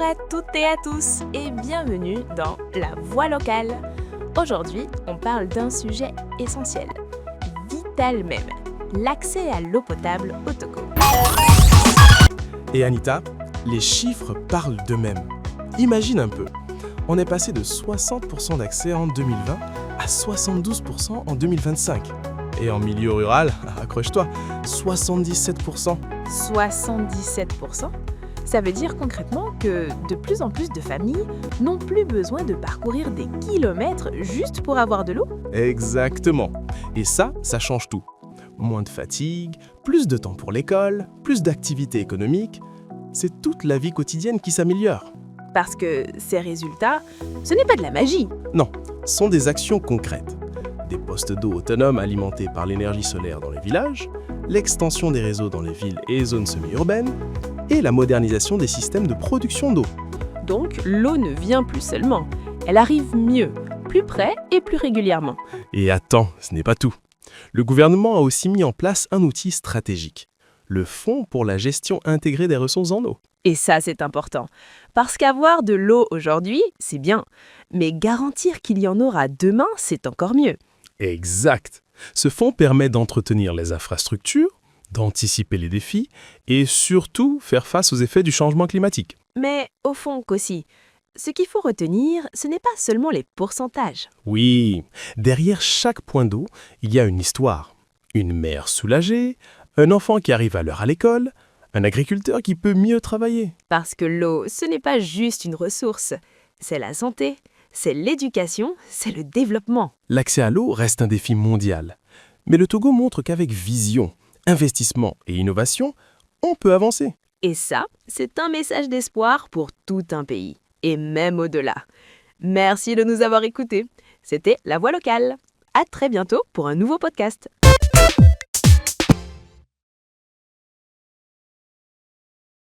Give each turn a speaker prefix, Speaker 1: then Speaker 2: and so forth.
Speaker 1: à toutes et à tous et bienvenue dans La Voix locale. Aujourd'hui, on parle d'un sujet essentiel, vital même, l'accès à l'eau potable au Togo.
Speaker 2: Et Anita, les chiffres parlent d'eux-mêmes. Imagine un peu, on est passé de 60% d'accès en 2020 à 72% en 2025. Et en milieu rural, accroche-toi, 77%.
Speaker 1: 77%? Ça veut dire concrètement que de plus en plus de familles n'ont plus besoin de parcourir des kilomètres juste pour avoir de l'eau?
Speaker 2: Exactement. Et ça change tout. Moins de fatigue, plus de temps pour l'école, plus d'activités économiques. C'est toute la vie quotidienne qui s'améliore.
Speaker 1: Parce que ces résultats, ce n'est pas de la magie.
Speaker 2: Non, ce sont des actions concrètes. Des postes d'eau autonomes alimentés par l'énergie solaire dans les villages, l'extension des réseaux dans les villes et zones semi-urbaines, et la modernisation des systèmes de production d'eau.
Speaker 1: Donc l'eau ne vient plus seulement, elle arrive mieux, plus près et plus régulièrement.
Speaker 2: Et attends, ce n'est pas tout. Le gouvernement a aussi mis en place un outil stratégique, le Fonds pour la gestion intégrée des ressources en eau.
Speaker 1: Et ça, c'est important. Parce qu'avoir de l'eau aujourd'hui, c'est bien. Mais garantir qu'il y en aura demain, c'est encore mieux.
Speaker 2: Exact. Ce fonds permet d'entretenir les infrastructures, d'anticiper les défis et surtout faire face aux effets du changement climatique.
Speaker 1: Mais au fond, Kossi, ce qu'il faut retenir, ce n'est pas seulement les pourcentages.
Speaker 2: Oui, derrière chaque point d'eau, il y a une histoire. Une mère soulagée, un enfant qui arrive à l'heure à l'école, un agriculteur qui peut mieux travailler.
Speaker 1: Parce que l'eau, ce n'est pas juste une ressource. C'est la santé, c'est l'éducation, c'est le développement.
Speaker 2: L'accès à l'eau reste un défi mondial. Mais le Togo montre qu'avec vision, investissement et innovation, on peut avancer.
Speaker 1: Et ça, c'est un message d'espoir pour tout un pays, et même au-delà. Merci de nous avoir écoutés. C'était La Voix locale. À très bientôt pour un nouveau podcast.